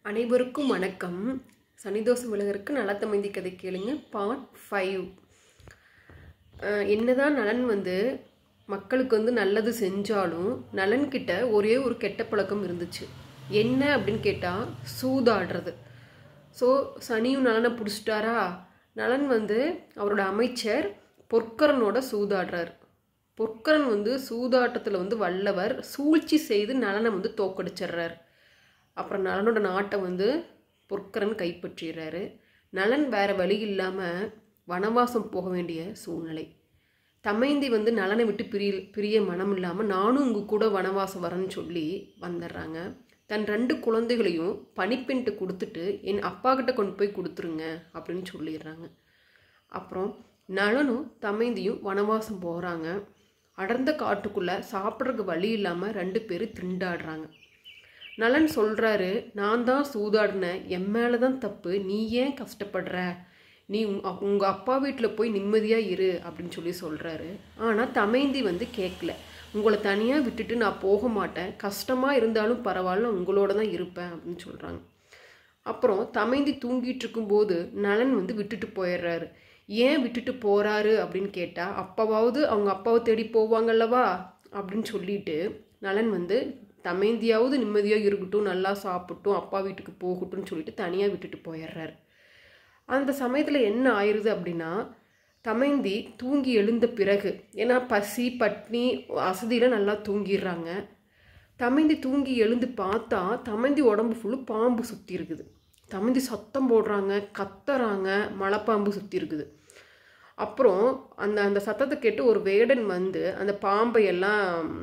அனைவருக்கும் வணக்கம். சனிதோஷம் விலகருக்கு நலத்தமைந்தி கதை கேளுங்க. பார்ட் 5. என்னதான் நலன் மக்களுக்கு நல்லது செஞ்சாலும் நலன்கிட்ட ஒரே ஒரு கெட்ட பழக்கம் இருந்துச்சு. என்ன அப்படின்னு கேட்டால் சூதாடுறது. ஸோ சனியும் நலனை பிடிச்சிட்டாரா. நலன் அவரோட அமைச்சர் பொற்கரனோட சூதாடுறார். பொற்கரன் சூதாட்டத்தில் வல்லவர். சூழ்ச்சி செய்து நலனை தோக்கடிச்சிடுறார். அப்புறம் நலனோட நாட்டை பொற்கரன் கைப்பற்றிடுறாரு. நலன் வேறு வழி இல்லாமல் வனவாசம் போக வேண்டிய சூழ்நிலை. தமைந்தி நலனை விட்டு பிரிய மனம் இல்லாமல் நானும் உங்கள் கூட வனவாசம் வரேன்னு சொல்லி வந்துடுறாங்க. தன் 2 குழந்தைகளையும் பணிப்பெண்ட்டு கொடுத்துட்டு என் அப்பா கிட்ட கொண்டு போய் கொடுத்துருங்க அப்படின்னு சொல்லிடுறாங்க. அப்புறம் நலனும் தமைந்தியும் வனவாசம் போகிறாங்க. அடர்ந்த காட்டுக்குள்ளே சாப்பிட்றதுக்கு வழி இல்லாமல் 2 பேரும் திண்டாடுறாங்க. நலன் சொல்கிறாரு, நான் தான் சூதாடினேன், என் மேலே தான் தப்பு, நீ ஏன் கஷ்டப்படுற, நீ உங்கள் அப்பா வீட்டில் போய் நிம்மதியாக இரு அப்படின்னு சொல்கிறாரு. ஆனால் தமைந்தி கேட்கல. உங்களை தனியாக விட்டுட்டு நான் போக மாட்டேன், கஷ்டமாக இருந்தாலும் பரவாயில்ல, உங்களோட தான் இருப்பேன் அப்படின்னு சொல்கிறாங்க. அப்புறம் தமைந்தி தூங்கிட்டு இருக்கும்போது நலன் விட்டுட்டு போயிடுறாரு. ஏன் விட்டுட்டு போகிறாரு அப்படின்னு கேட்டால், அப்பாவாவது அவங்க அப்பாவை தேடி போவாங்கல்லவா அப்படின்னு சொல்லிட்டு நலன் தமைந்தியாவது நிம்மதியாக இருக்கட்டும், நல்லா சாப்பிட்டும், அப்பா வீட்டுக்கு போகட்டும்னு சொல்லிட்டு தனியாக விட்டுட்டு போயிடுறாரு. அந்த சமயத்தில் என்ன ஆயிடுது அப்படின்னா, தமைந்தி தூங்கி எழுந்த பிறகு, ஏன்னா பசி பட்னி அசதியில் நல்லா தூங்கிடுறாங்க. தமைந்தி தூங்கி எழுந்து பார்த்தா தமைந்தி உடம்பு ஃபுல்லு பாம்பு சுற்றி இருக்குது. தமைந்தி சத்தம் போடுறாங்க, கத்துறாங்க, மலைப்பாம்பு சுற்றி இருக்குது. அப்புறம் அந்த சத்தத்தை கேட்டு ஒரு வேடன் அந்த பாம்பையெல்லாம்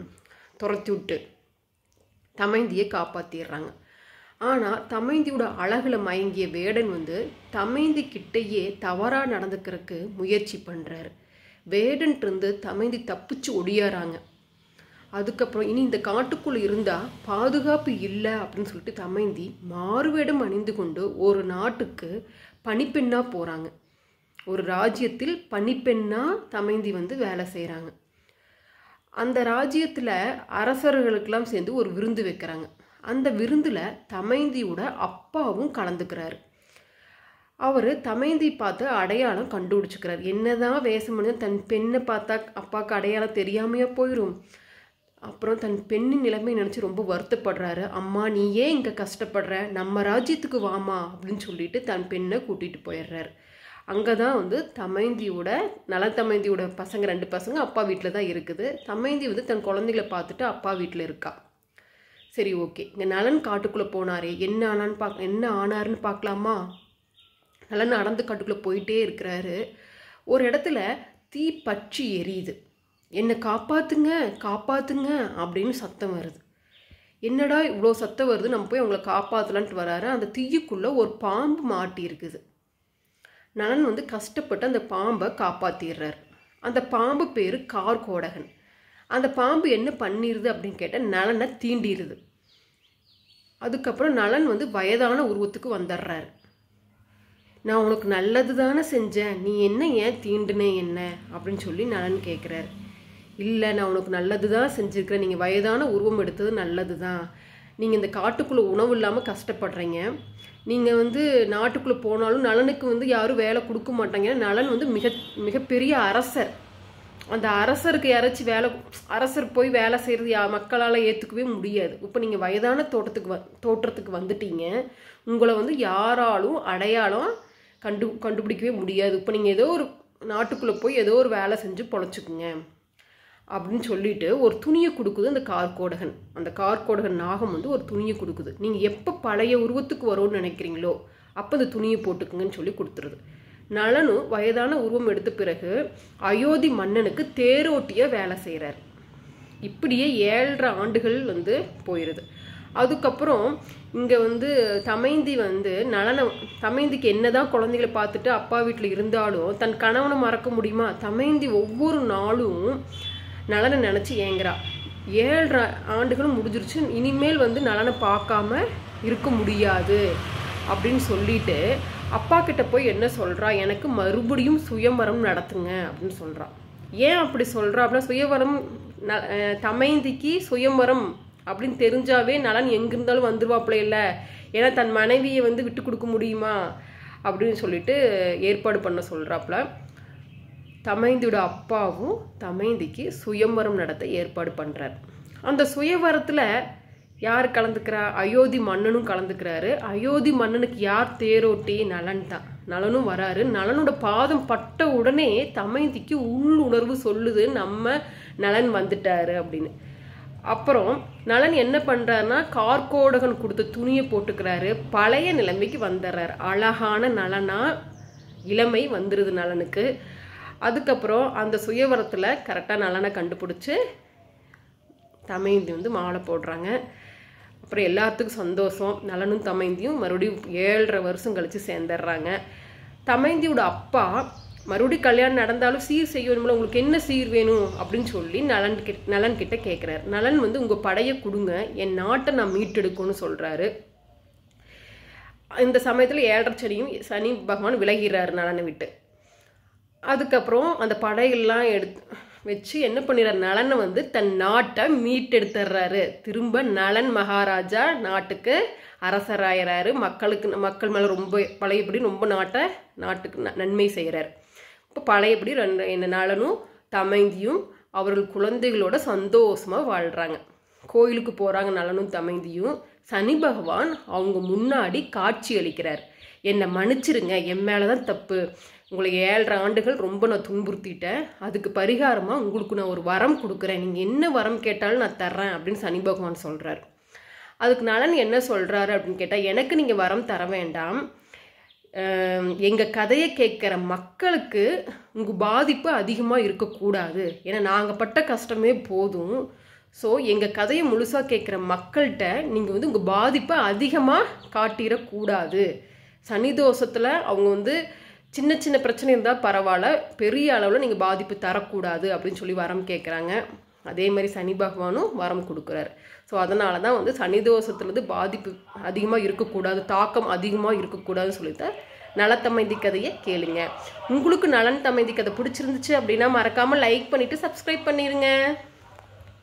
துரத்தி விட்டு தமைந்தியை காப்பாற்றிடுறாங்க. ஆனால் தமைந்தியோட அழகில் மயங்கிய வேடன் தமைந்தி கிட்டையே தவறாக நடந்துக்கிறதுக்கு முயற்சி பண்ணுறாரு. வேடன்ட்டு தமைந்தி தப்பிச்சு ஒடியாராங்க. அதுக்கப்புறம் இனி இந்த காட்டுக்குள்ளே இருந்தால் பாதுகாப்பு இல்லை அப்படின்னு சொல்லிட்டு தமைந்தி மாறுவேடம் அணிந்து கொண்டு ஒரு நாட்டுக்கு பணிப்பெண்ணாக போகிறாங்க. ஒரு ராஜ்யத்தில் பணிப்பெண்ணாக தமைந்தி வேலை செய்கிறாங்க. அந்த ராஜ்யத்தில் அரசர்களுக்கெல்லாம் சேர்ந்து ஒரு விருந்து வைக்கிறாங்க. அந்த விருந்தில் தமைந்தியோட அப்பாவும் கலந்துக்கிறாரு. அவர் தமைந்தி பார்த்து அடையாளம் கண்டுபிடிச்சிக்கிறார். என்னதான் வேஷம் பண்ணி தன் பெண்ணை பார்த்தா அப்பாவுக்கு அடையாளம் தெரியாமையா போயிடும். அப்புறம் தன் பெண்ணின் நிலைமை நினச்சி ரொம்ப வருத்தப்படுறாரு. அம்மா நீ ஏன் இங்கே கஷ்டப்படுற, நம்ம ராஜ்யத்துக்கு வாமா அப்படின்னு சொல்லிட்டு தன் பெண்ணை கூட்டிகிட்டு போயிடுறாரு. அங்கே தான் தமைந்தியோட தமைந்தியோட பசங்க 2 பசங்க அப்பா வீட்டில் தான் இருக்குது. தமைந்தி தன் குழந்தைகளை பார்த்துட்டு அப்பா வீட்டில் இருக்கா. சரி, ஓகே. இங்கே நலன் காட்டுக்குள்ளே போனாரே, என்ன ஆனாருன்னு பார்க்கலாமா. நலன் நடந்து காட்டுக்குள்ளே போயிட்டே இருக்கிறாரு. ஒரு இடத்துல தீ பற்றி எரியுது. என்னை காப்பாற்றுங்க காப்பாற்றுங்க அப்படின்னு சத்தம் வருது. என்னடா இவ்வளோ சத்தம் வருது, நம்ம போய் அவங்கள காப்பாற்றலான்ட்டு வராரு. அந்த தீயுக்குள்ளே ஒரு பாம்பு மாட்டி இருக்குது. நலன் கஷ்டப்பட்டு அந்த பாம்பை காப்பாற்றிடுறார். அந்த பாம்பு பேர் கார்கோடகன். அந்த பாம்பு என்ன பண்ணிடுது அப்படின்னு கேட்டால் நலனை தீண்டிடுது. அதுக்கப்புறம் நலன் வயதான உருவத்துக்கு வந்துடுறாரு. நான் உனக்கு நல்லது தானே செஞ்சேன், நீ என்ன ஏன் தீண்டுனே என்ன அப்படின்னு சொல்லி நலன் கேட்குறாரு. இல்லை, நான் உனக்கு நல்லது தான் செஞ்சுருக்கிறேன், நீங்கள் வயதான உருவம் எடுத்தது நல்லது தான். நீங்கள் இந்த காட்டுக்குள்ளே உணவு இல்லாமல் கஷ்டப்படுறீங்க. நீங்கள் நாட்டுக்குள்ளே போனாலும் நலனுக்கு யாரும் வேலை கொடுக்க மாட்டாங்க. நலன் மிகப்பெரிய அரசர். அந்த அரசருக்கு யாராச்சும் அரசர் போய் வேலை செய்கிறது மக்களால் ஏற்றுக்கவே முடியாது. இப்போ நீங்கள் வயதான தோற்றத்துக்கு வந்துட்டீங்க. உங்களை யாராலும் அடையாளம் கண்டுபிடிக்கவே முடியாது. இப்போ நீங்கள் ஏதோ ஒரு நாட்டுக்குள்ளே போய் ஏதோ ஒரு வேலை செஞ்சு பொழைச்சிக்குங்க அப்படின்னு சொல்லிட்டு ஒரு துணியை கொடுக்குது அந்த கார்கோடகன். அந்த கார்கோடகன் நாகம் ஒரு துணியை கொடுக்குது. நீங்கள் எப்போ பழைய உருவத்துக்கு வரும்னு நினைக்கிறீங்களோ அப்போ அந்த துணியை போட்டுக்குங்கன்னு சொல்லி கொடுத்துருது. நலனும் வயதான உருவம் எடுத்த பிறகு அயோத்தி மன்னனுக்கு தேரோட்டியாக வேலை செய்கிறார். இப்படியே 7.5 ஆண்டுகள் போயிடுது. அதுக்கப்புறம் இங்கே தமைந்தி தமைந்திக்கு என்னதான் குழந்தைகளை பார்த்துட்டு அப்பா வீட்டில் இருந்தாலும் தன் கணவனை மறக்க முடியுமா? தமைந்தி ஒவ்வொரு நாளும் நலனை நினச்சி ஏங்குறா. 7.5 ஆண்டுகளும் முடிஞ்சிருச்சு, இனிமேல் நலனை பார்க்காம இருக்க முடியாது அப்படின்னு சொல்லிட்டு அப்பா கிட்ட போய் என்ன சொல்கிறா, எனக்கு மறுபடியும் சுயமரம் நடத்துங்க அப்படின்னு சொல்கிறா. ஏன் அப்படி சொல்கிறா அப்படின்னா, சுயவரம் தமைந்திக்கு சுயமரம் அப்படின்னு தெரிஞ்சாவே நலன் எங்கிருந்தாலும் வந்துருவாப்புல இல்லை, ஏன்னா தன் மனைவியை வந்து விட்டு கொடுக்க முடியுமா அப்படின்னு சொல்லிட்டு ஏற்பாடு பண்ண சொல்கிறாப்புல. தமைந்தியோட அப்பாவும் தமைந்திக்கு சுயம்வரம் நடத்த ஏற்பாடு பண்ணுறார். அந்த சுயவரத்தில் யார் கலந்துக்கிறா? அயோத்தி மன்னனும் கலந்துக்கிறாரு. அயோத்தி மன்னனுக்கு யார் தேரோட்டி? நலன் தான். நலனும் வராரு. நலனோட பாதம் பட்ட உடனே தமைந்திக்கு உள்ளுணர்வு சொல்லுது, நம்ம நலன் வந்துட்டாரு அப்படின்னு. அப்புறம் நலன் என்ன பண்ணுறாருன்னா, கார்கோடகன் கொடுத்த துணியை போட்டுக்கிறாரு. பழைய நிலைமைக்கு வந்துடுறாரு. அழகான நலனா இளமை வந்துடுது நலனுக்கு. அதுக்கப்புறம் அந்த சுயவரத்தில் கரெக்டாக நலனை கண்டுபிடிச்சி தமைந்தி வந்து மாலை போடுறாங்க. அப்புறம் எல்லாத்துக்கும் சந்தோஷம். நலனும் தமைந்தியும் மறுபடியும் 7.5 வருஷம் கழித்து சேர்ந்துடுறாங்க. தமைந்தியோட அப்பா மறுபடியும் கல்யாணம் நடந்தாலும் சீர் செய்யணும்ல, உங்களுக்கு என்ன சீர் வேணும் அப்படின்னு சொல்லி நலன் கிட்ட கேட்குறாரு. நலன் வந்து உங்கள் படையை கொடுங்க, என் நாட்டை நான் மீட்டெடுக்கணும்னு சொல்கிறாரு. இந்த சமயத்தில் 7.5 சனியும் சனி பகவான் விலகிறாரு நலனை விட்டு. அதுக்கப்புறம் அந்த படைகள்லாம் வச்சு என்ன பண்ணிடுறாரு, நலனை வந்து தன் நாட்டை மீட்டெடுத்துடுறாரு. திரும்ப நலன் மகாராஜா நாட்டுக்கு அரசராயிறாரு. மக்கள் மேலே ரொம்ப பழையபடி ரொம்ப நாட்டுக்கு நன்மை செய்கிறார். இப்போ பழையபடி நலனும் தமைந்தியும் அவர்கள் குழந்தைகளோட சந்தோஷமாக வாழ்கிறாங்க. கோயிலுக்கு போகிறாங்க நலனும் தமைந்தியும். சனி பகவான் அவங்க முன்னாடி காட்சி அளிக்கிறார். என்னை மன்னிச்சிருங்க, என் மேலே தான் தப்பு, உங்களை 7.5 ஆண்டுகள் ரொம்ப நான் துன்புறுத்திட்டேன், அதுக்கு பரிகாரமாக உங்களுக்கு நான் ஒரு வரம் கொடுக்குறேன், நீங்கள் என்ன வரம் கேட்டாலும் நான் தர்றேன் அப்படின்னு சனி பகவான் சொல்கிறார். அதுக்கு நலன் என்ன சொல்கிறாரு அப்படின்னு கேட்டால், எனக்கு நீங்கள் வரம் தர வேண்டாம், எங்கள் கதையை கேட்குற மக்களுக்கு உங்கள் பாதிப்பு அதிகமாக இருக்கக்கூடாது, ஏன்னா நாங்கள் பட்ட கஷ்டமே போதும். ஸோ எங்கள் கதையை முழுசாக கேட்குற மக்கள்கிட்ட நீங்கள் வந்து உங்கள் பாதிப்பை அதிகமாக காட்டிடக்கூடாது. சனி தோஷத்தில் அவங்க வந்து சின்ன சின்ன பிரச்சனை இருந்தால் பரவாயில்ல, பெரிய அளவில் நீங்கள் பாதிப்பு தரக்கூடாது அப்படின்னு சொல்லி வரம் கேட்குறாங்க. அதே மாதிரி சனி பகவானும் வரம் கொடுக்குறாரு. ஸோ அதனால தான் வந்து சனி தோஷத்துலேருந்து பாதிப்பு அதிகமாக இருக்கக்கூடாது, தாக்கம் அதிகமாக இருக்கக்கூடாதுன்னு சொல்லிட்டு நலத்தமைந்தி கதையை கேளுங்க. உங்களுக்கு நலன் தமைந்தி கதை பிடிச்சிருந்துச்சு அப்படின்னா மறக்காமல் லைக் பண்ணிவிட்டு சப்ஸ்கிரைப் பண்ணிடுங்க.